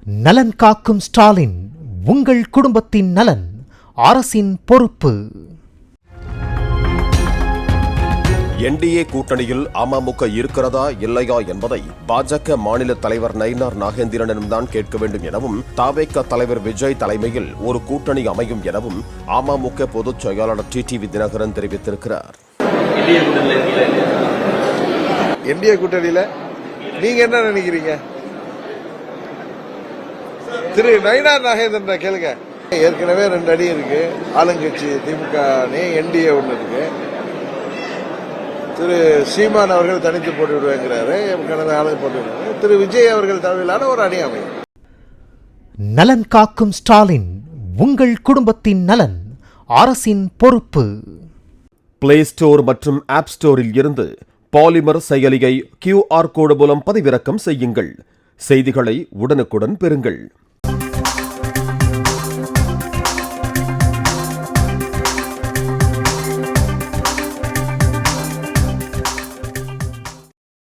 நலன் காக்கும் ஸ்டாலின், உங்கள் குடும்பத்தின் நலன் அரசின் பொறுப்பு. என்டிஏ கூட்டணியில் அமமுக இருக்கிறதா இல்லையா என்பதை பாஜக மாநில தலைவர் நயினார் நாகேந்திரனிடம்தான் கேட்க வேண்டும் எனவும், தவேக தலைவர் விஜய் தலைமையில் ஒரு கூட்டணி அமையும் எனவும் அமமுக பொதுச் செயலாளர் டிடிவி தினகரன் தெரிவித்திருக்கிறார். என்டிஏ கூட்டணியில நீங்க என்ன நினைக்கிறீங்க? திரு நயினார் நாகேந்திரன் கேளுங்க. ஏற்கனவே 2 அணி இருக்கு. ஆளுங்கட்சி திமுக அணி, என்டிஏ ஒன்று இருக்கு. திரு சீமான் அவர்கள் தனித்து போட்டிவிடுவேங்கிறாரு, கடந்த ஆளுங்க போட்டிவிடுவாங்க. திரு விஜய் அவர்கள் தலைமையிலான ஒரு அணி அமையும். நலன் காக்கும் ஸ்டாலின், உங்கள் குடும்பத்தின் நலன் அரசின் பொறுப்பு. பிளே ஸ்டோர் மற்றும் ஆப் ஸ்டோரில் இருந்து பாலிமர் செயலியை QR கோடு மூலம் பதிவிறக்கம் செய்யுங்கள். செய்திகளை உடனுக்குடன் பெறுங்கள்.